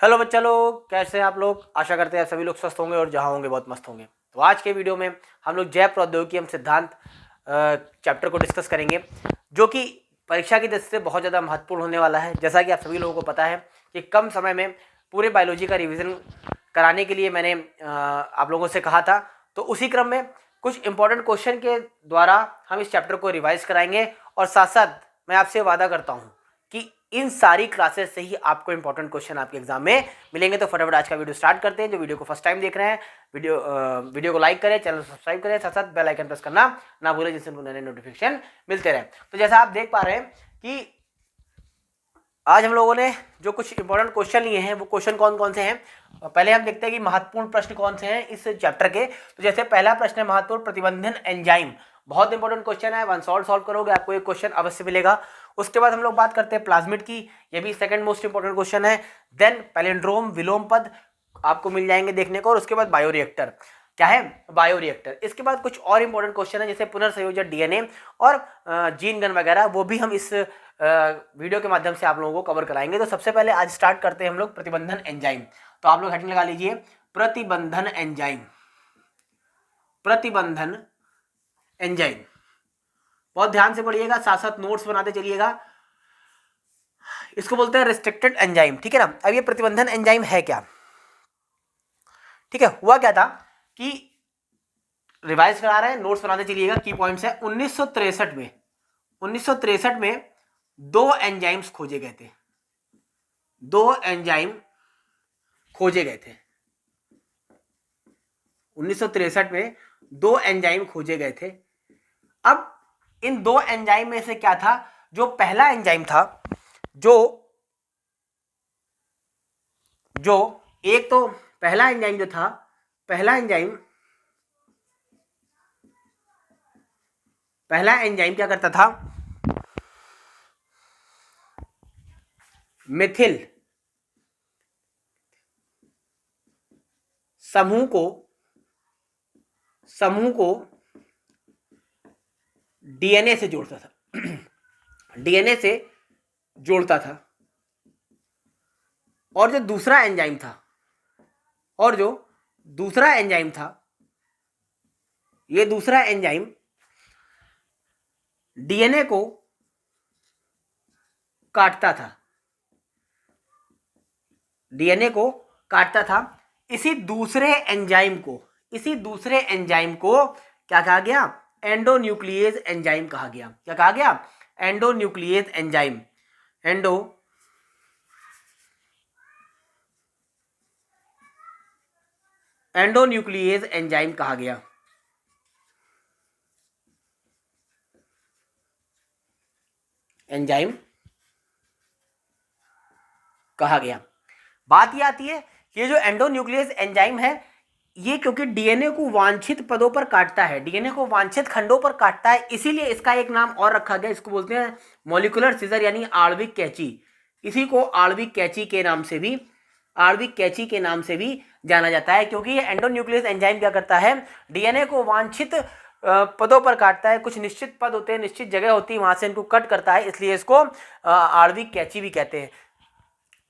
Hello बच्चा लोग, कैसे हैं आप लोग। आशा करते हैं सभी लोग स्वस्थ होंगे और जहाँ होंगे बहुत मस्त होंगे। तो आज के वीडियो में हम लोग जैव प्रौद्योगिकी एवं सिद्धांत चैप्टर को डिस्कस करेंगे, जो कि परीक्षा की दृष्टि से बहुत ज़्यादा महत्वपूर्ण होने वाला है। जैसा कि आप सभी लोगों को पता है कि कम समय में पूरे बायोलॉजी का रिविज़न कराने के लिए मैंने आप लोगों से कहा था। तो उसी क्रम में कुछ इंपॉर्टेंट क्वेश्चन के द्वारा हम इस चैप्टर को रिवाइज कराएंगे और साथ साथ मैं आपसे वादा करता हूँ कि इन सारी क्लासेस से ही आपको इंपॉर्टेंट क्वेश्चन आपके एग्जाम में मिलेंगे। तो फटाफट आज का वीडियो स्टार्ट करते हैं। जो वीडियो को फर्स्ट टाइम देख रहे हैं, वीडियो को लाइक करें, चैनल को सब्सक्राइब करें, साथ साथ बेल आइकन प्रेस करना ना भूलें, जिससे उनको नए नए नोटिफिकेशन मिलते रहे। तो जैसा आप देख पा रहे हैं कि आज हम लोगों ने जो कुछ इंपॉर्टेंट क्वेश्चन लिए हैं वो क्वेश्चन कौन कौन से हैं, पहले हम देखते हैं कि महत्वपूर्ण प्रश्न कौन से हैं इस चैप्टर के। तो जैसे पहला प्रश्न है महत्वपूर्ण प्रतिबंधन एंजाइम। बहुत इंपॉर्टेंट क्वेश्चन है, वन सॉल्व करोगे आपको एक क्वेश्चन अवश्य मिलेगा। उसके बाद हम लोग बात करते हैं प्लाज्मिड की, ये भी सेकंड मोस्ट इंपॉर्टेंट क्वेश्चन है। देन पैलिंड्रोम विलोम पद आपको मिल जाएंगे देखने को, और उसके बाद बायोरिएक्टर। क्या है? बायोरिएक्टर। इसके बाद कुछ और इंपॉर्टेंट क्वेश्चन है जैसे पुनर्संयोजन डीएनए और जीन गन वगैरह, वो भी हम इस वीडियो के माध्यम से आप लोगों को कवर कराएंगे। तो सबसे पहले आज स्टार्ट करते हैं हम लोग प्रतिबंधन एंजाइम। तो आप लोग हेडिंग लगा लीजिए प्रतिबंधन एंजाइम। प्रतिबंधन एंजाइम बहुत ध्यान से पढ़िएगा, साथ साथ नोट्स बनाते चलिएगा। इसको बोलते हैं रिस्ट्रिक्टेड एंजाइम, ठीक है ना। अब ये प्रतिबंधन एंजाइम है क्या? ठीक है, हुआ क्या था कि रिवाइज करा रहे हैं, नोट्स बनाते चलिएगा। की पॉइंट्स है 1963 में दो एंजाइम्स खोजे गए थे। दो एंजाइम खोजे गए थे 1963 में, दो एंजाइम खोजे गए थे। अब इन दो एंजाइम में से क्या था? जो पहला एंजाइम था, जो एक तो पहला एंजाइम जो था, पहला एंजाइम क्या करता था? मिथिल समूह को डीएनए से जोड़ता था। डीएनए से जोड़ता था। और जो दूसरा एंजाइम था, ये दूसरा एंजाइम डीएनए को काटता था। इसी दूसरे एंजाइम को क्या कहा गया? एंडोन्यूक्लियेज एंजाइम कहा गया। क्या कहा गया? एंडोन्यूक्लियेज एंजाइम। एंडोन्यूक्लियेज एंजाइम कहा गया। बात ये आती है कि ये जो एंडोन्यूक्लियस एंजाइम है, ये क्योंकि डीएनए को वांछित पदों पर काटता है, डीएनए को वांछित खंडों पर काटता है, इसीलिए इसका एक नाम और रखा गया। इसको बोलते हैं मॉलिक्यूलर सीजर यानी आणविक कैंची। इसी को आणविक कैंची के नाम से भी जाना जाता है, क्योंकि ये एंडोन्यूक्लियस एंजाइम क्या करता है? डीएनए को वांछित पदों पर काटता है। कुछ निश्चित पद होते हैं, निश्चित जगह होती है, वहां से इनको कट करता है, इसलिए इसको आणविक कैंची भी कहते हैं।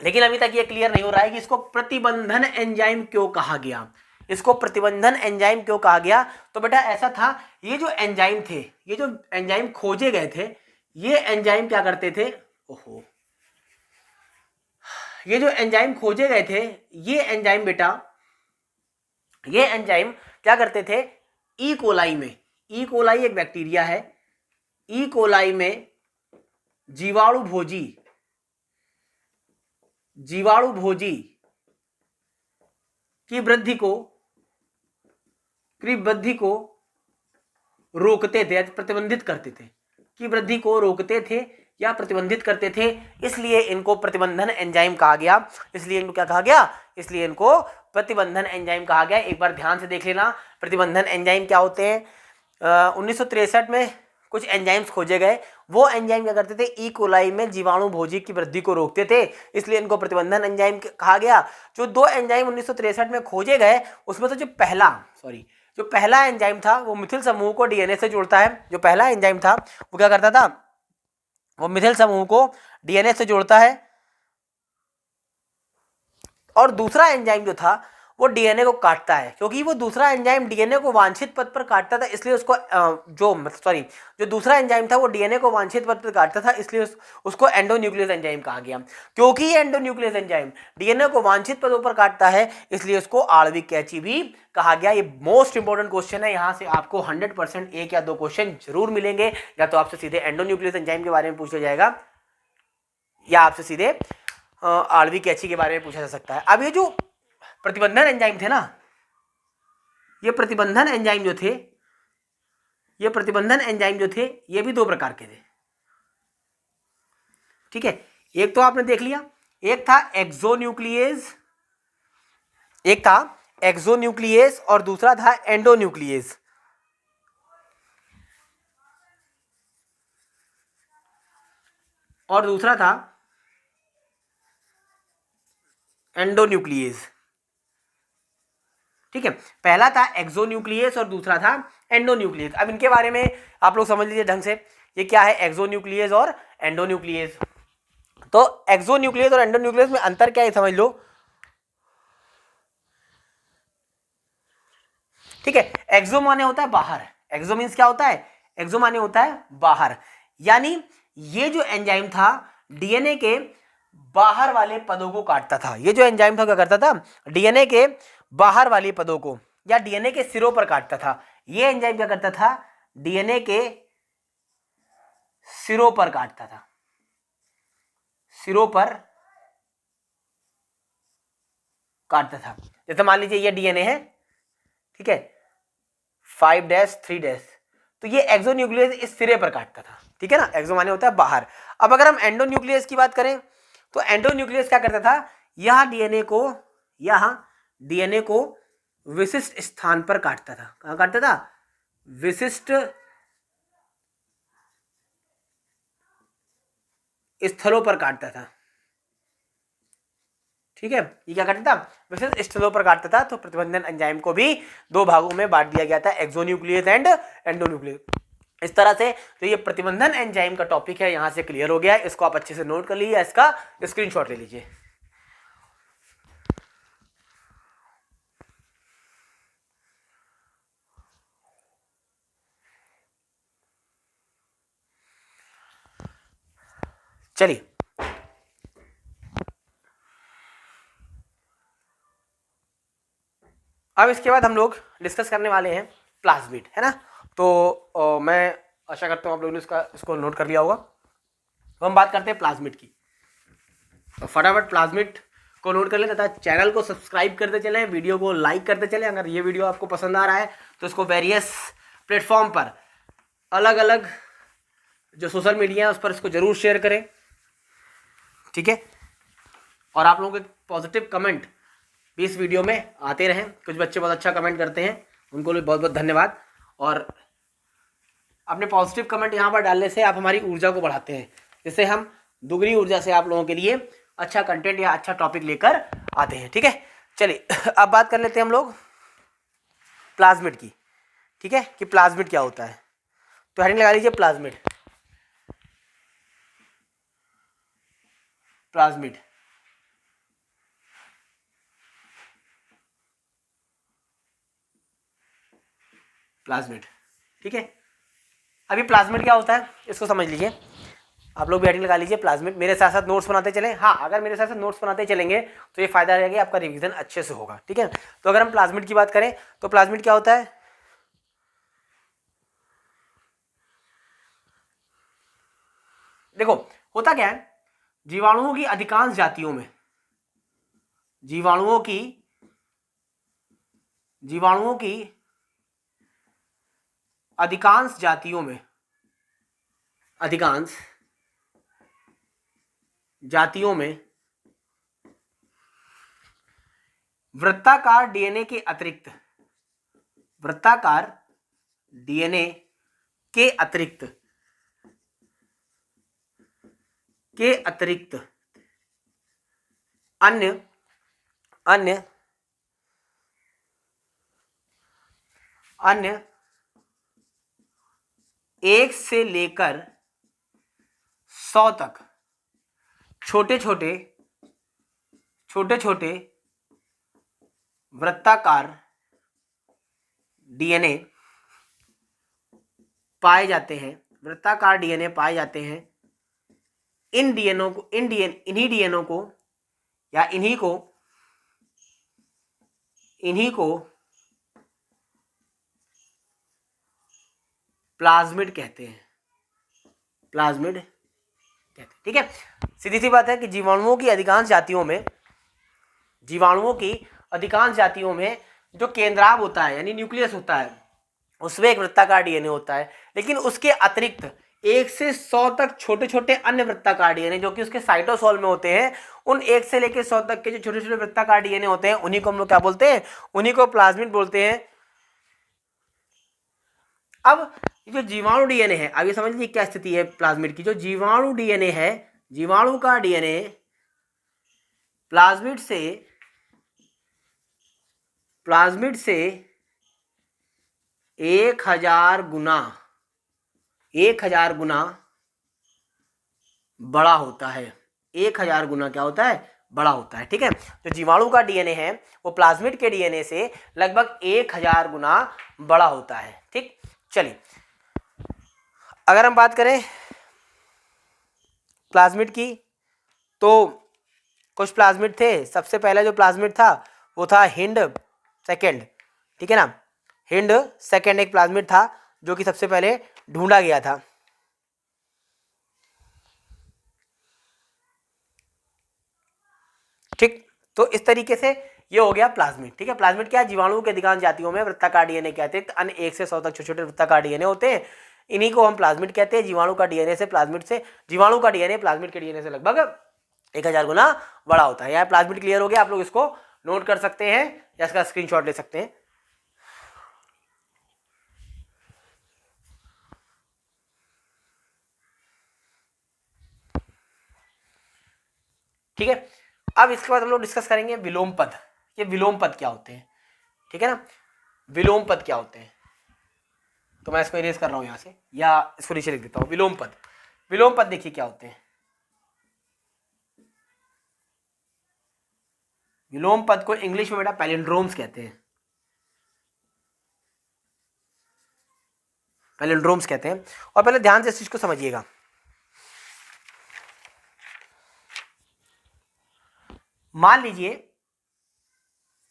लेकिन अभी तक ये क्लियर नहीं हो रहा है कि इसको प्रतिबंधन एंजाइम क्यों कहा गया। तो बेटा ऐसा था, ये जो एंजाइम खोजे गए थे, ये एंजाइम क्या करते थे? ये जो एंजाइम खोजे गए थे, ये एंजाइम क्या करते थे? ई कोलाई एक बैक्टीरिया है, ई कोलाई में जीवाणु भोजी की वृद्धि को रोकते थे, प्रतिबंधित करते थे। की वृद्धि को रोकते थे या प्रतिबंधित करते थे, इसलिए इनको प्रतिबंधन एंजाइम कहा गया। इसलिए इनको क्या कहा गया? इसलिए इनको प्रतिबंधन एंजाइम कहा गया। एक बार ध्यान से देख लेना प्रतिबंधन एंजाइम क्या होते हैं। 1963 में कुछ एंजाइम्स खोजे गए, वो एंजाइम क्या करते थे? ई कोलाई में जीवाणु भोजी की वृद्धि को रोकते थे, इसलिए इनको प्रतिबंधन एंजाइम कहा गया। जो दो एंजाइम 1963 में खोजे गए, उसमें से जो पहला एंजाइम था वो मिथिल समूह को डीएनए से जोड़ता है। जो पहला एंजाइम था वो क्या करता था? वो मिथिल समूह को डीएनए से जोड़ता है। और दूसरा एंजाइम जो था वो डीएनए को काटता है, क्योंकि वो दूसरा एंजाइम डीएनए को वांछित पद पर काटता था, इसलिए उसको जो दूसरा एंजाइम था वो डीएनए को वांछित पद पर काटता था, इसलिए उसको एंडोन्यूक्लियस एंजाइम कहा गया। क्योंकि ये एंडोन्यूक्लियस एंजाइम डीएनए को वांछित पदों पर काटता है, इसलिए उसको आणविक कैंची भी कहा गया। ये मोस्ट इंपॉर्टेंट क्वेश्चन है, यहाँ से आपको 100% एक या दो क्वेश्चन जरूर मिलेंगे, या तो आपसे सीधे एंडोन्यूक्लियस एंजाइम के बारे में पूछा जाएगा या आपसे सीधे आणविक कैंची के बारे में पूछा जा सकता है। अब ये जो प्रतिबंधन एंजाइम थे ना, ये प्रतिबंधन एंजाइम जो थे, ये भी दो प्रकार के थे, ठीक है। एक तो आपने देख लिया, एक था एक्सोन्यूक्लियस और दूसरा था एंडोन्यूक्लियस। और दूसरा था एंडोन्यूक्लियस, ठीक है। पहला था एक्सोन्यूक्लियस और दूसरा था एंडोन्यूक्लियस। अब इनके बारे में आप लोग समझ लीजिए ढंग से, ये क्या है एक्सोन्यूक्लियस और एंडोन्यूक्लियस। तो एक्सोन्यूक्लियस और एंडोन्यूक्लियस में अंतर क्या है समझ लो, ठीक है। एक्सो माने होता है बाहर, एक्सो मीन्स क्या होता है, एक्सो माने होता है बाहर, यानी ये जो एंजाइम था डीएनए के बाहर वाले पदों को काटता था। ये जो एंजाइम था क्या करता था, डीएनए के बाहर वाले पदों को या डीएनए के सिरों पर काटता था। ये एंजाइम क्या करता था, डीएनए के सिरों पर काटता था, सिरों पर काटता था। जैसे मान लीजिए ये डीएनए है, ठीक है, 5' 3', तो ये एक्सोन्यूक्लियस इस सिरे पर काटता था, ठीक है ना। एक्सो माने होता है बाहर। अब अगर हम एंडोन्यूक्लियस की बात करें तो एंडोन्यूक्लियस क्या करता था, यहां डीएनए को विशिष्ट स्थान पर काटता था। कहां काटता था, विशिष्ट स्थलों पर काटता था, ठीक है। ये क्या करता था, विशिष्ट स्थलों पर काटता था। तो प्रतिबंधन एंजाइम को भी दो भागों में बांट दिया गया था, एक्सोन्यूक्लियस एंड एंडोन्यूक्लियस। इस तरह से तो ये प्रतिबंधन एंजाइम का टॉपिक है, यहां से क्लियर हो गया है। इसको आप अच्छे से नोट कर लीजिए, इसका स्क्रीनशॉट ले लीजिए। चलिए अब इसके बाद हम लोग डिस्कस करने वाले हैं प्लाज्मिड, है ना। तो मैं आशा करता हूँ आप लोगों ने इसको नोट कर लिया होगा। तो हम बात करते हैं प्लाज्मिड की, तो फटाफट प्लाज्मिड को नोट कर लें तथा चैनल को सब्सक्राइब करते चलें, वीडियो को लाइक करते चलें। अगर ये वीडियो आपको पसंद आ रहा है तो इसको वेरियस प्लेटफॉर्म पर, अलग अलग जो सोशल मीडिया है उस पर इसको जरूर शेयर करें, ठीक है। और आप लोगों के पॉजिटिव कमेंट भी इस वीडियो में आते रहें। कुछ बच्चे बहुत अच्छा कमेंट करते हैं, उनको भी बहुत बहुत धन्यवाद। और अपने पॉजिटिव कमेंट यहाँ पर डालने से आप हमारी ऊर्जा को बढ़ाते हैं, जिससे हम दुगनी ऊर्जा से आप लोगों के लिए अच्छा कंटेंट या अच्छा टॉपिक लेकर आते हैं, ठीक है। चलिए अब बात कर लेते हैं हम लोग प्लाज्मिड की, ठीक है, कि प्लाज्मिड क्या होता है। तो हेडिंग लगा लीजिए प्लाज्मिड। प्लाज्मिड प्लाज्मिड, ठीक है। अभी प्लाज्मिड क्या होता है इसको समझ लीजिए। आप लोग भी हेडिंग लगा लीजिए प्लाज्मिड, मेरे साथ साथ नोट्स बनाते चलें। हाँ, अगर मेरे साथ साथ नोट्स बनाते चलेंगे तो ये फायदा रहेगा, आपका रिवीजन अच्छे से होगा, ठीक है। तो अगर हम प्लाज्मिड की बात करें तो प्लाज्मिड क्या होता है, देखो होता क्या है, जीवाणुओं की अधिकांश जातियों में, जीवाणुओं की अधिकांश जातियों में, अधिकांश जातियों में वृत्ताकार डीएनए के अतिरिक्त, वृत्ताकार डीएनए के अतिरिक्त अन्य 1 से लेकर 100 तक छोटे छोटे वृत्ताकार डीएनए पाए जाते हैं, वृत्ताकार डीएनए पाए जाते हैं। इन डीएनओ को इन्हीं डीएनओ को या इन्हीं को प्लाज्मिड कहते हैं, प्लाज्मिड कहते हैं। ठीक है, सीधी सी बात है कि जीवाणुओं की अधिकांश जातियों में जो केंद्राव होता है यानी न्यूक्लियस होता है उसमें एक वृत्ताकार डीएनए होता है, लेकिन उसके अतिरिक्त 1 से 100 तक छोटे छोटे अन्य वृत्ताकार डीएनए जो कि उसके साइटोसोल में होते हैं, उन 1 से लेकर 100 तक के जो छोटे छोटे वृत्ताकार डीएनए होते हैं उन्हीं को हम लोग क्या बोलते हैं, उन्हीं को प्लाज्मिड बोलते हैं। अब जो जीवाणु डीएनए है, अब ये समझ लीजिए क्या स्थिति है प्लाज्मिड की। जो जीवाणु डीएनए है, जीवाणु का डीएनए प्लाज्मिड से 1000 गुना बड़ा होता है। 1000 गुना क्या होता है, बड़ा होता है। ठीक है, जो जीवाणु का डीएनए है वो प्लाज्मिड के डीएनए से लगभग 1000 गुना बड़ा होता है। ठीक, चलिए अगर हम बात करें प्लाज्मिड की तो कुछ प्लाज्मिड थे। सबसे पहला जो प्लाज्मिड था वो था हिंड सेकेंड। ठीक है ना, हिंड सेकेंड एक प्लाज्मिड था जो कि सबसे पहले ढूंढा गया था। ठीक, तो इस तरीके से ये हो गया प्लाज्मिड। ठीक है, प्लाज्मिड क्या है, जीवाणुओं के अधिकांश जातियों में वृत्ताकार डीएनए कहते हैं, अन्य 1 से 100 तक छोटे छोटे वृत्ताकार डीएनए होते हैं, इन्हीं को हम प्लाज्मिड कहते हैं। जीवाणु का डीएनए प्लाज्मिड के डीएनए से लगभग 1000 गुना बड़ा होता है। यहाँ प्लाज्मिड क्लियर हो गया, आप लोग इसको नोट कर सकते हैं या इसका स्क्रीनशॉट ले सकते हैं। ठीक है, अब इसके बाद हम लोग डिस्कस करेंगे विलोम पद। ये विलोम पद क्या होते हैं, ठीक है ना, विलोम पद क्या होते हैं। तो मैं इसको इरेज कर रहा हूं यहां से या इसको नीचे लिख देता हूं। विलोम पद देखिए क्या होते हैं। विलोम पद को इंग्लिश में बेटा पैलिंड्रोम्स कहते हैं, पैलिंड्रोम्स कहते हैं। और पहले ध्यान से इस चीज को समझिएगा। मान लीजिए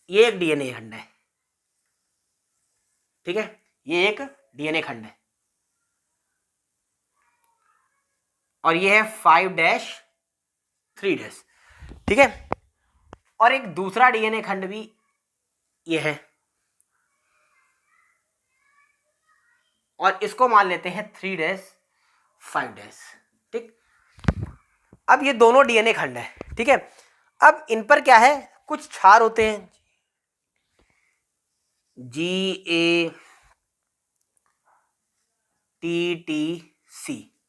ये एक डीएनए खंड है, ठीक है, ये एक डीएनए खंड है और ये है 5-3', ठीक है, और एक दूसरा डीएनए खंड भी ये है और इसको मान लेते हैं 3'5'। ठीक, अब ये दोनों डीएनए खंड है, ठीक है। अब इन पर क्या है, कुछ क्षार होते हैं, GATTC,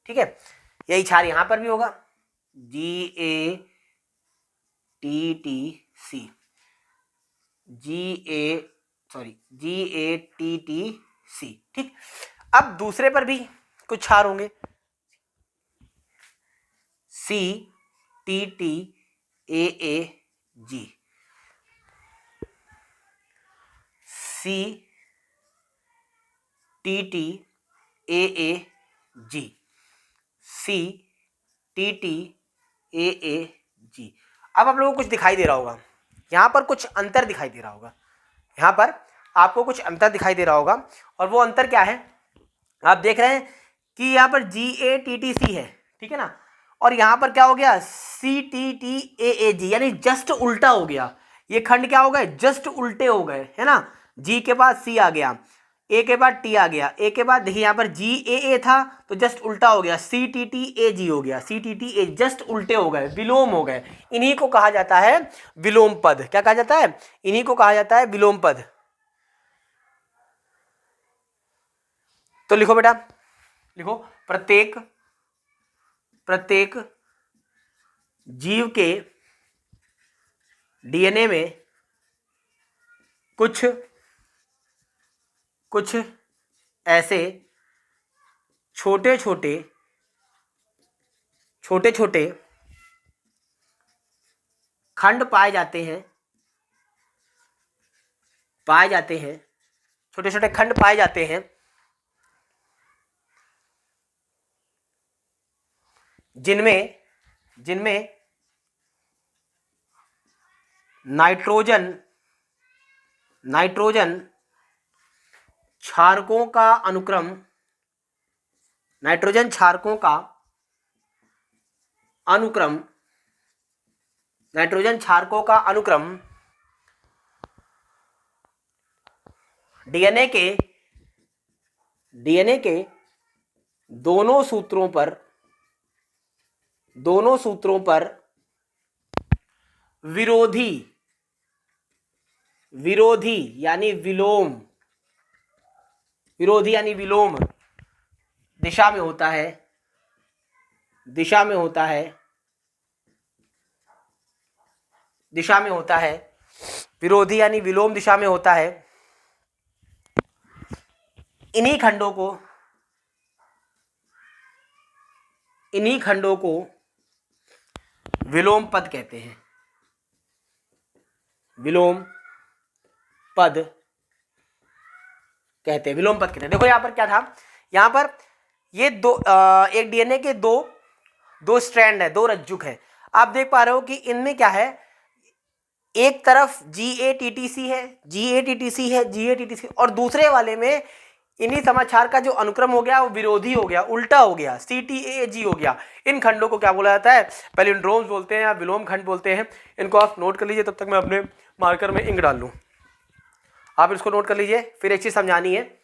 ठीक है, यही क्षार यहां पर भी होगा, GATTC, ठीक। अब दूसरे पर भी कुछ क्षार होंगे, CTTAAG, CTTAAG। अब आप लोगों को कुछ दिखाई दे रहा होगा, यहाँ पर कुछ अंतर दिखाई दे रहा होगा, यहाँ पर आपको कुछ अंतर दिखाई दे रहा होगा। और वो अंतर क्या है, आप देख रहे हैं कि यहाँ पर GATTC है, ठीक है ना, और यहाँ पर क्या हो गया, CTTAAG, यानी जस्ट उल्टा हो गया। ये खंड क्या हो गए, जस्ट उल्टे हो गए, है ना। G के बाद C आ गया, A के बाद T आ गया, A के बाद देखिए यहाँ पर GAA था तो जस्ट उल्टा हो गया, CTTAG हो गया, CTTA जस्ट उल्टे हो गए, विलोम हो गए। इन्हीं को कहा जाता है विलोम पद। क्या कहा जाता है, इन्हीं को कहा जाता है विलोम पद। तो लिखो बेटा, लिखो, प्रत्येक जीव के डीएनए में कुछ ऐसे छोटे छोटे खंड पाए जाते हैं पाए जाते हैं, छोटे छोटे खंड पाए जाते हैं जिनमें नाइट्रोजन क्षारकों का अनुक्रम डीएनए के दोनों सूत्रों पर विरोधी यानी विलोम दिशा में होता है विरोधी यानी विलोम दिशा में होता है। इन्हीं खंडों को विलोम पद कहते हैं। विलोम पद कहते हैं। देखो यहां पर क्या था, यहां पर ये एक डीएनए के दो स्ट्रैंड है, 2 रज्जुक है। आप देख पा रहे हो कि इनमें क्या है, एक तरफ GATTC है और दूसरे वाले में इन्हीं समाचार का जो अनुक्रम हो गया वो विरोधी हो गया, उल्टा हो गया, CTAG हो गया। इन खंडों को क्या बोला जाता है, पैलिंड्रोम्स बोलते हैं या विलोम खंड बोलते हैं। इनको आप नोट कर लीजिए, तब तक मैं अपने मार्कर में इंक डाल लूँ। आप इसको नोट कर लीजिए, फिर एक चीज समझानी है।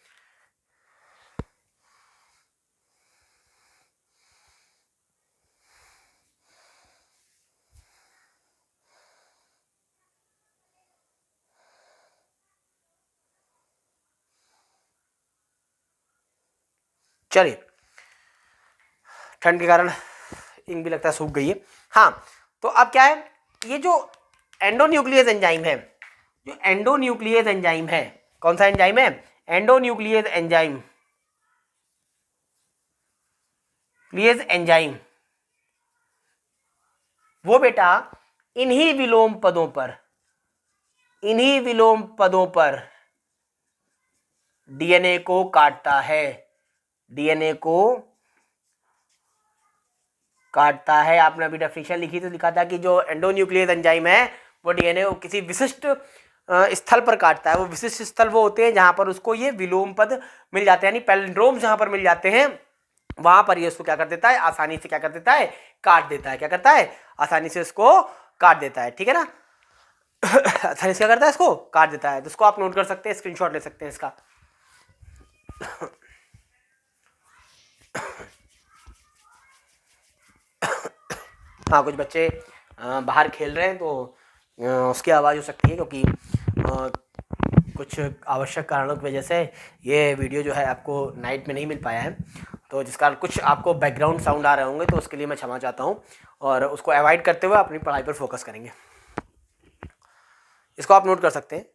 चलिए, ठंड के कारण इंक भी लगता है सूख गई है। हाँ, तो अब क्या है, ये जो एंडोन्यूक्लियस एंजाइम है, कौन सा एंजाइम है, एंडोन्यूक्लियस एंजाइम, वो बेटा इन्हीं विलोम पदों पर डीएनए को काटता है। आपने अभी डेफिनेशन लिखी तो लिखा था कि जो एंडोन्यूक्लियस एंजाइम है वो डीएनए को किसी विशिष्ट स्थल पर काटता है। वो विशिष्ट स्थल वो होते हैं जहां पर उसको ये विलोम पद मिल जाते हैं, यानी पैलिंड्रोम जहां पर मिल जाते हैं वहां पर ये उसको क्या कर देता है, आसानी से क्या कर देता है, काट देता है। क्या करता है, आसानी से इसको काट देता है। ठीक है ना, आसानी से क्या करता है, इसको काट देता है। तो इसको आप नोट कर सकते हैं, स्क्रीनशॉट ले सकते हैं इसका। हाँ, कुछ बच्चे बाहर खेल रहे हैं तो उसकी आवाज़ हो सकती है, क्योंकि कुछ आवश्यक कारणों की वजह से ये वीडियो जो है आपको नाइट में नहीं मिल पाया है, तो जिस कारण कुछ आपको बैकग्राउंड साउंड आ रहे होंगे, तो उसके लिए मैं क्षमा चाहता हूँ और उसको अवॉइड करते हुए अपनी पढ़ाई पर फोकस करेंगे। इसको आप नोट कर सकते हैं।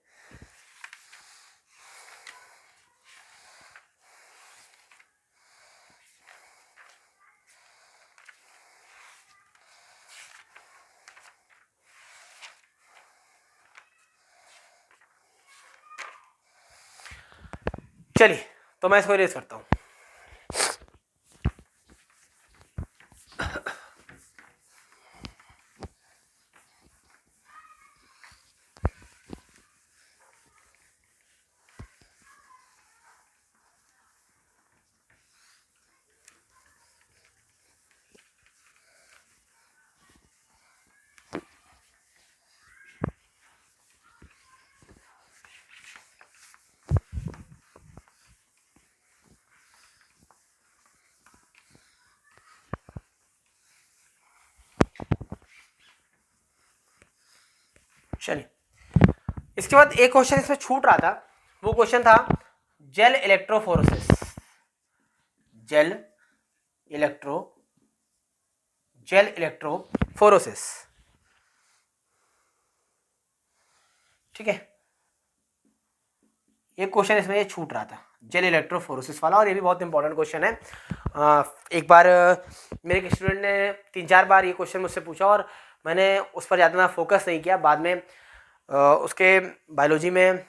चलिए, तो मैं इसको इरेज करता हूँ। चलिए, इसके बाद एक क्वेश्चन इसमें छूट रहा था, वो क्वेश्चन था जेल इलेक्ट्रोफोरेसिस। ठीक है, ये क्वेश्चन इसमें ये छूट रहा था, जेल इलेक्ट्रोफोरेसिस वाला, और ये भी बहुत इंपॉर्टेंट क्वेश्चन है। एक बार मेरे एक स्टूडेंट ने 3-4 बार ये क्वेश्चन मुझसे पूछा और मैंने उस पर ज़्यादा फोकस नहीं किया। बाद में उसके बायोलॉजी में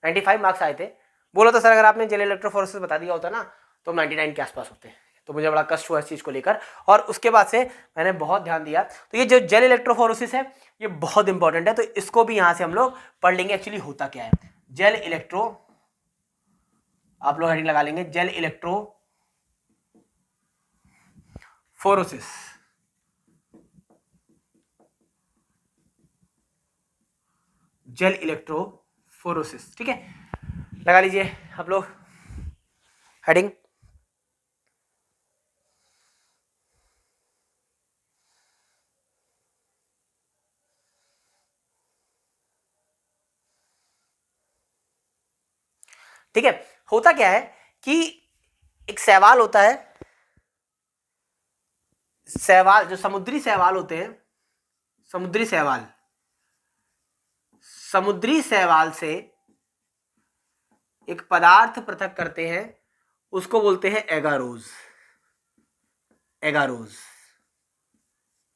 95 मार्क्स आए थे। बोलो तो सर अगर आपने जेल इलेक्ट्रोफोरेसिस बता दिया होता ना तो 99 के आसपास होते। तो मुझे बड़ा कष्ट हुआ इस चीज़ को लेकर, और उसके बाद से मैंने बहुत ध्यान दिया। तो ये जो जेल इलेक्ट्रोफोरेसिस है ये बहुत इंपॉर्टेंट है, तो इसको भी यहाँ से हम लोग पढ़ लेंगे एक्चुअली होता क्या है। जेल इलेक्ट्रो, आप लोग हेडिंग लगा लेंगे, जेल इलेक्ट्रोफोरेसिस। जेल इलेक्ट्रोफोरेसिस, ठीक है, लगा लीजिए आप लोग हेडिंग। ठीक है, होता क्या है कि एक शैवाल होता है, शैवाल जो समुद्री शैवाल होते हैं, समुद्री शैवाल, समुद्री शैवाल से एक पदार्थ पृथक करते हैं, उसको बोलते हैं एगारोज। एगारोज,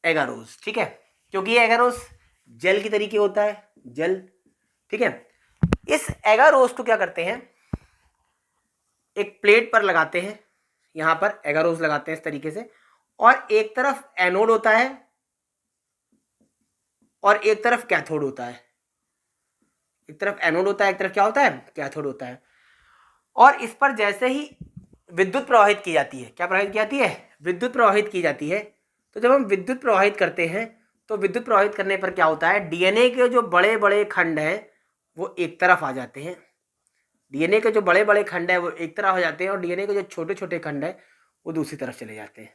एगारोज, ठीक है, क्योंकि ये एगारोज जेल की तरीके होता है, जेल, ठीक है। इस एगारोज को क्या करते हैं, एक प्लेट पर लगाते हैं, यहां पर एगारोज लगाते हैं इस तरीके से, और एक तरफ एनोड होता है और एक तरफ कैथोड होता है। एक तरफ एनोड होता है, एक तरफ क्या होता है, कैथोड होता है। और इस पर जैसे ही विद्युत प्रवाहित की जाती है, क्या प्रवाहित की जाती है, विद्युत प्रवाहित की जाती है। तो जब हम विद्युत प्रवाहित करते हैं तो विद्युत प्रवाहित करने पर क्या होता है, डीएनए के जो बड़े बड़े खंड हैं वो एक तरफ आ जाते हैं। डीएनए के जो बड़े बड़े खंड है वो एक तरफ हो जाते हैं और डीएनए के जो छोटे छोटे खंड है वो दूसरी तरफ चले जाते हैं।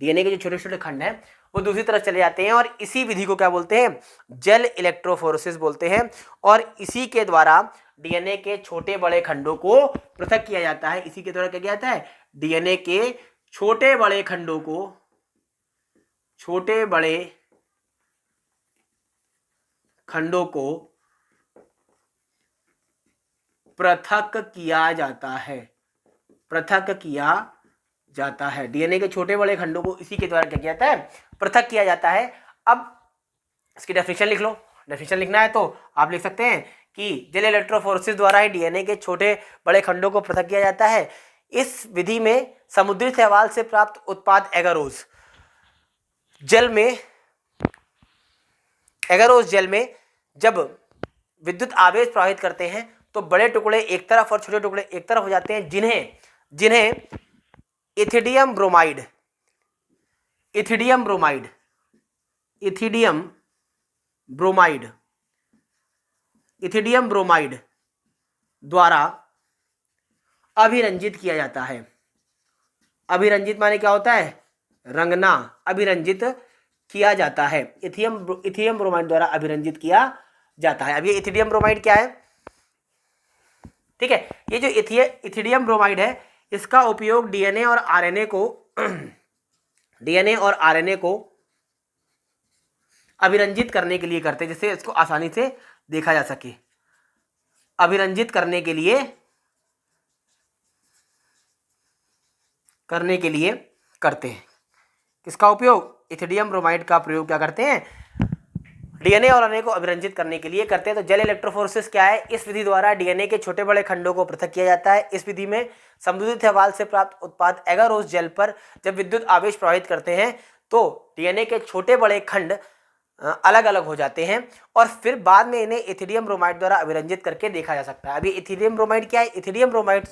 डीएनए के जो छोटे छोटे खंड हैं वो दूसरी तरफ चले जाते हैं, और इसी विधि को क्या बोलते हैं, जेल इलेक्ट्रोफोरेसिस बोलते हैं। और इसी के द्वारा डीएनए के छोटे बड़े खंडों को पृथक किया जाता है। इसी के द्वारा क्या किया जाता है, डीएनए के छोटे बड़े खंडों को, छोटे बड़े खंडों को पृथक किया जाता है, पृथक किया जाता है। डीएनए के छोटे बड़े खंडों को इसी के द्वारा क्या किया जाता है, पृथक किया जाता है। अब इसकी डेफिनेशन लिख लो। डेफिनेशन लिखना है तो आप लिख सकते हैं कि जेल इलेक्ट्रोफोरेसिस द्वारा ही डीएनए के छोटे बड़े खंडों को पृथक किया जाता है। इस विधि में समुद्री शैवाल से प्राप्त उत्पाद एगारोज जेल में, एगारोज जेल में जब विद्युत आवेश प्रवाहित करते हैं तो बड़े टुकड़े एक तरफ और छोटे टुकड़े एक तरफ हो जाते हैं, जिन्हें ethidium bromide, ethidium bromide, ethidium bromide, ethidium bromide द्वारा अभिरंजित किया जाता है। अभिरंजित माने क्या होता है, रंगना, अभिरंजित किया जाता है। इथिडियम ब्रोमाइड द्वारा अभिरंजित किया जाता है। अब ये इथिडियम ब्रोमाइड क्या है, ठीक है, ये जो इथिडियम ब्रोमाइड है इसका उपयोग डीएनए और आरएनए को डीएनए और आरएनए को अभिरंजित करने के लिए करते हैं, जिससे इसको आसानी से देखा जा सके। अभिरंजित करने के लिए करते हैं। किसका उपयोग, इथिडियम ब्रोमाइड का प्रयोग क्या करते हैं, डीएनए और आरएनए को अभिरंजित करने के लिए करते हैं। तो जेल इलेक्ट्रोफोरेसिस क्या है, इस विधि द्वारा डीएनए के छोटे बड़े खंडों को पृथक किया जाता है। इस विधि में समुद्री शैवाल से प्राप्त उत्पाद एगारोज जेल पर जब विद्युत आवेश प्रवाहित करते हैं तो डीएनए के छोटे बड़े खंड अलग अलग हो जाते हैं, और फिर बाद में इन्हें इथिडियम ब्रोमाइड द्वारा अभिरंजित करके देखा जा सकता है। अभी इथिडियम ब्रोमाइड क्या है, इथिडियम ब्रोमाइड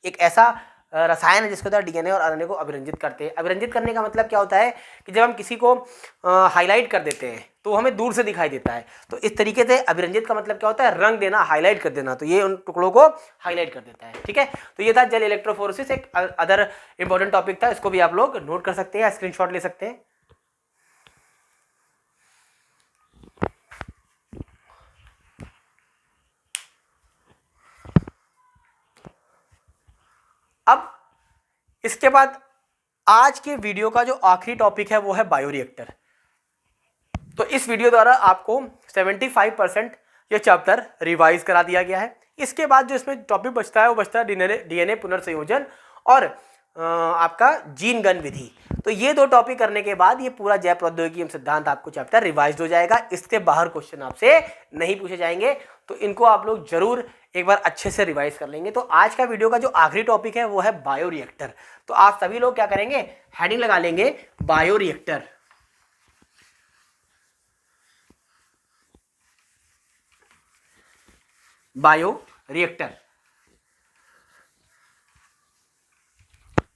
एक ऐसा रसायन है जिसके द्वारा डीएनए और आरएनए को अभिरंजित करते हैं। अभिरंजित करने का मतलब क्या होता है कि जब हम किसी को हाईलाइट कर देते हैं तो हमें दूर से दिखाई देता है। तो इस तरीके से अभिरंजित का मतलब क्या होता है, रंग देना, हाईलाइट कर देना। तो ये उन टुकड़ों को हाईलाइट कर देता है, ठीक है। तो ये था जेल इलेक्ट्रोफोरेसिस, एक अदर इंपॉर्टेंट टॉपिक था, इसको भी आप लोग नोट कर सकते हैं, स्क्रीनशॉट ले सकते हैं। अब इसके बाद आज के वीडियो का जो आखिरी टॉपिक है वो है बायोरिएक्टर। तो इस वीडियो द्वारा आपको 75% ये चैप्टर रिवाइज करा दिया गया है। इसके बाद जो इसमें टॉपिक बचता है वो बचता है डीएनए पुनर्संयोजन और आपका जीन गन विधि। तो ये 2 टॉपिक करने के बाद ये पूरा जैव प्रौद्योगिकी एवं सिद्धांत आपको चैप्टर रिवाइज हो जाएगा। इससे बाहर क्वेश्चन आपसे नहीं पूछे जाएंगे, तो इनको आप लोग जरूर एक बार अच्छे से रिवाइज कर लेंगे। तो आज का वीडियो का जो आखिरी टॉपिक है वो है बायोरिएक्टर। तो आप सभी लोग क्या करेंगे, हेडिंग लगा लेंगे बायोरिएक्टर। बायोरिएक्टर।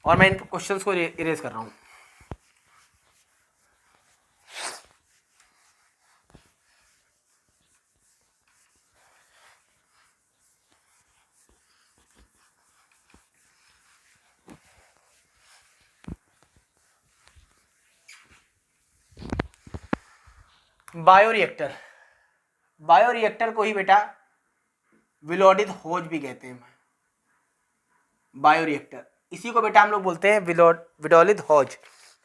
और मैं इन क्वेश्चंस को इरेज कर रहा हूं। बायोरिएक्टर, बायोरिएक्टर को ही बेटा विलोडित होज भी कहते हैं। बायोरिएक्टर, इसी को बेटा हम लोग बोलते हैं विलोडित होज,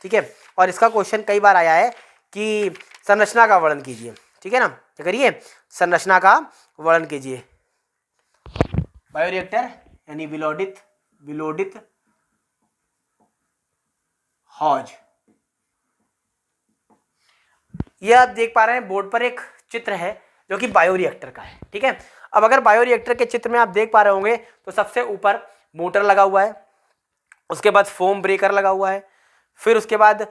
ठीक है। और इसका क्वेश्चन कई बार आया है कि संरचना का वर्णन कीजिए, ठीक है ना। क्या करिए, संरचना का वर्णन कीजिए। बायोरिएक्टर यानी विलोडित हौज। ये आप देख पा रहे हैं बोर्ड पर एक चित्र है जो कि बायोरिएक्टर का है, ठीक है। अब अगर बायोरिएक्टर के चित्र में आप देख पा रहे होंगे तो सबसे ऊपर मोटर लगा हुआ है, उसके बाद फोम ब्रेकर लगा हुआ है, फिर उसके बाद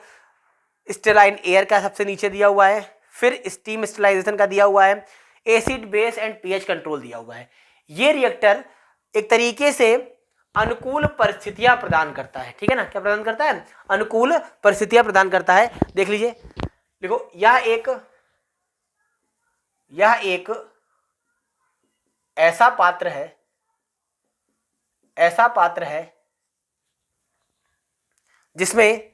स्टेराइन एयर का सबसे नीचे दिया हुआ है, फिर स्टीम स्टेलाइजेशन का दिया हुआ है, acid base and pH control दिया हुआ है। ये रिएक्टर एक तरीके से अनुकूल परिस्थितियां प्रदान करता है, ठीक है ना। क्या प्रदान करता है, अनुकूल परिस्थितियां प्रदान करता है। देख लीजिए, देखो यह एक ऐसा पात्र है जिसमें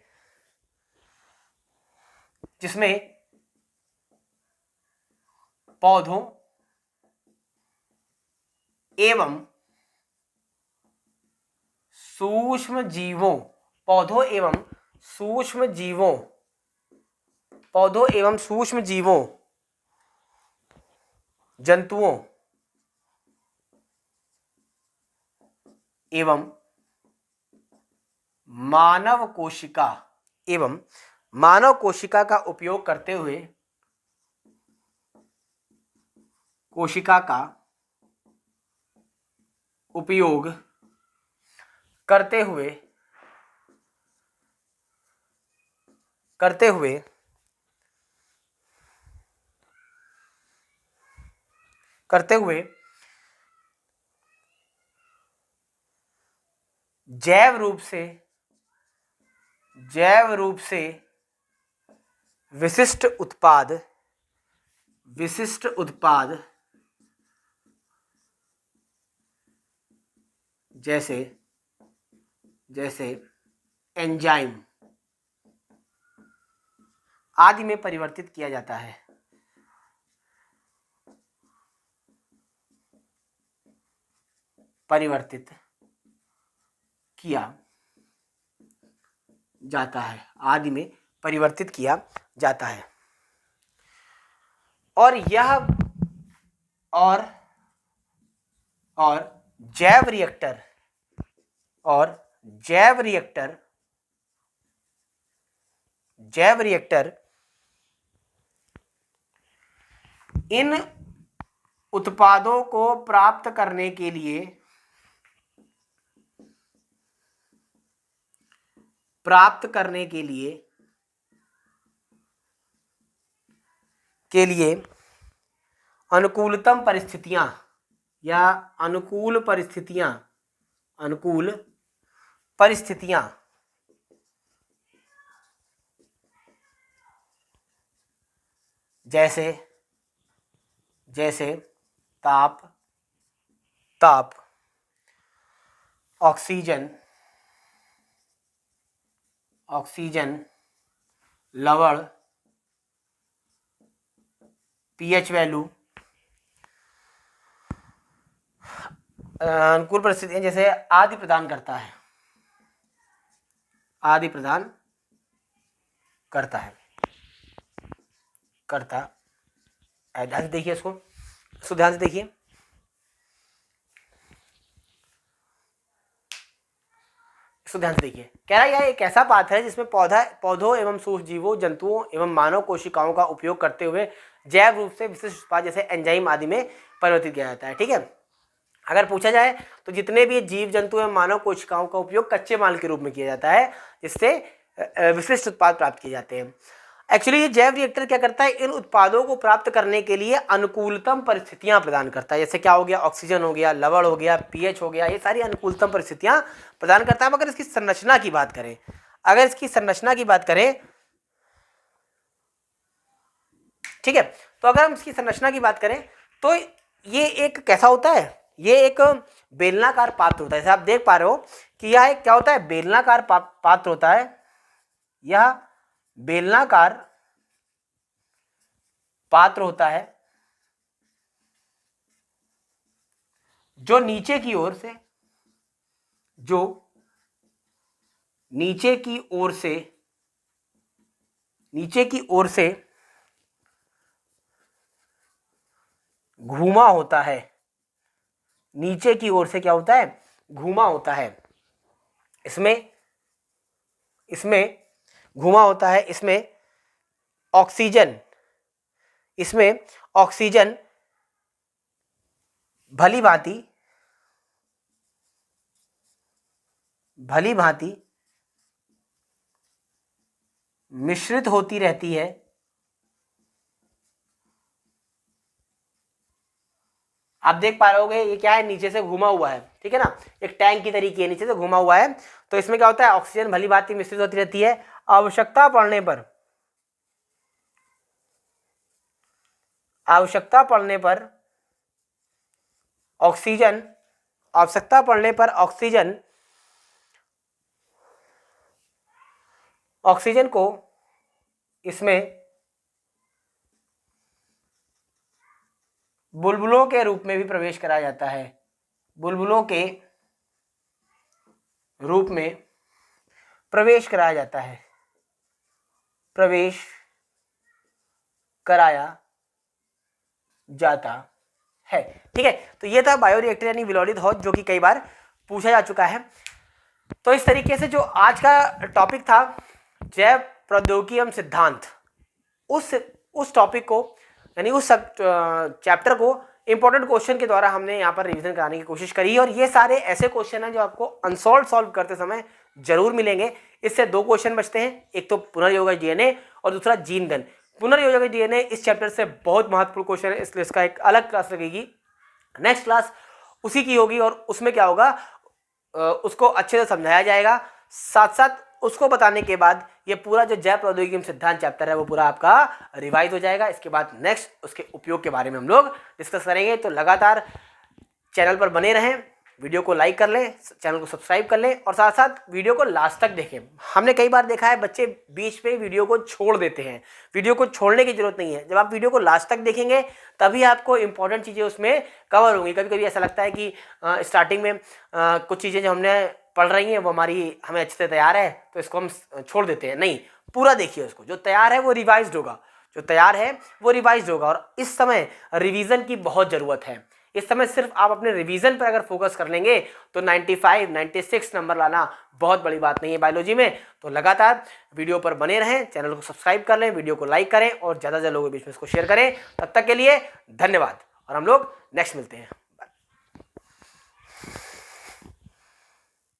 पौधों एवं सूक्ष्म जीवों जंतुओं एवं मानव कोशिका का उपयोग करते हुए करते हुए जैव रूप से विशिष्ट उत्पाद जैसे एंजाइम आदि में परिवर्तित किया जाता है। आदि में परिवर्तित किया जाता है। और यह जैव रिएक्टर इन उत्पादों को प्राप्त करने के लिए अनुकूल परिस्थितियां जैसे ताप, ऑक्सीजन, लवण, पीएच वैल्यू, अनुकूल परिस्थितियां जैसे आदि प्रदान करता है। ध्यान से देखिए इसको ध्यान से देखिए। इसको ध्यान से देखिए। कह रहा है यह एक ऐसा पाथ है जिसमें पौधों एवं सूक्ष्म जीवों, जंतुओं एवं मानव कोशिकाओं का उपयोग करते हुए जैव रूप से विशिष्ट उत्पाद जैसे एंजाइम आदि में परिवर्तित किया जाता है। ठीक है, अगर पूछा जाए तो जितने भी जीव जंतु एवं मानव कोशिकाओं का उपयोग कच्चे माल के रूप में किया जाता है, जिससे विशिष्ट उत्पाद प्राप्त किए जाते हैं। एक्चुअली ये जैव रिएक्टर क्या करता है, इन उत्पादों को प्राप्त करने के लिए अनुकूलतम परिस्थितियां प्रदान करता है। जैसे क्या हो गया, ऑक्सीजन हो गया, लवण हो गया, पीएच हो गया, ये सारी अनुकूलतम परिस्थितियां प्रदान करता है। अगर इसकी संरचना की बात करें, ठीक है, तो अगर हम इसकी संरचना की बात करें तो ये एक कैसा होता है, ये एक बेलनाकार पात्र होता है। जैसे आप देख पा रहे हो कि यह एक क्या होता है, बेलनाकार पात्र होता है। यह बेलनाकार पात्र होता है जो नीचे की ओर से घूमा होता है। नीचे की ओर से क्या होता है, घूमा होता है। इसमें घूमा होता है। इसमें ऑक्सीजन भली भांति मिश्रित होती रहती है। आप देख पा रहे होगे ये क्या है, नीचे से घुमा हुआ है। ठीक है ना, एक टैंक की तरीके है, नीचे से घुमा हुआ है। तो इसमें क्या होता है, ऑक्सीजन भली भांति मिश्रित होती रहती है। आवश्यकता पड़ने पर ऑक्सीजन को इसमें बुलबुलों के रूप में भी प्रवेश कराया जाता है। बुलबुलों के रूप में प्रवेश कराया जाता है। ठीक है, तो ये था बायोरिएक्टर यानी विलोनित हौज, जो कि कई बार पूछा जा चुका है। तो इस तरीके से जो आज का टॉपिक था जैव प्रौद्योगिकी एवं सिद्धांत, उस टॉपिक को यानी उस चैप्टर को इंपॉर्टेंट क्वेश्चन के द्वारा हमने यहाँ पर रिवीजन कराने की कोशिश करी है। और ये सारे ऐसे क्वेश्चन हैं जो आपको अनसॉल्व सॉल्व करते समय जरूर मिलेंगे। इससे 2 क्वेश्चन बचते हैं, एक तो पुनर्योजी डीएनए और दूसरा जीन गन। पुनर्योजी डीएनए इस चैप्टर से बहुत महत्वपूर्ण क्वेश्चन है, इसलिए इसका एक अलग क्लास लगेगी। नेक्स्ट क्लास उसी की होगी और उसमें क्या होगा, उसको अच्छे से समझाया जाएगा। साथ साथ उसको बताने के बाद ये पूरा जो जैव प्रौद्योगिकी सिद्धांत चैप्टर है वो पूरा आपका रिवाइज हो जाएगा। इसके बाद नेक्स्ट उसके उपयोग के बारे में हम लोग डिस्कस करेंगे। तो लगातार चैनल पर बने रहें, वीडियो को लाइक कर लें, चैनल को सब्सक्राइब कर लें और साथ साथ वीडियो को लास्ट तक देखें। हमने कई बार देखा है बच्चे बीच में वीडियो को छोड़ देते हैं। वीडियो को छोड़ने की जरूरत नहीं है, जब आप वीडियो को लास्ट तक देखेंगे तभी आपको इंपॉर्टेंट चीज़ें उसमें कवर होंगी। कभी कभी ऐसा लगता है कि स्टार्टिंग में कुछ चीज़ें जो हमने पढ़ रही हैं वो हमें अच्छे से तैयार है तो इसको हम छोड़ देते हैं। नहीं, पूरा देखिए उसको। जो तैयार है वो रिवाइज्ड होगा, और इस समय रिवीजन की बहुत ज़रूरत है। इस समय सिर्फ आप अपने रिवीजन पर अगर फोकस कर लेंगे तो 95, 96 नंबर लाना बहुत बड़ी बात नहीं है बायोलॉजी में। तो लगातार वीडियो पर बने रहें, चैनल को सब्सक्राइब कर लें, वीडियो को लाइक करें और ज़्यादा से ज़्यादा लोगों के बीच में इसको शेयर करें। तब तक के लिए धन्यवाद और हम लोग नेक्स्ट मिलते हैं।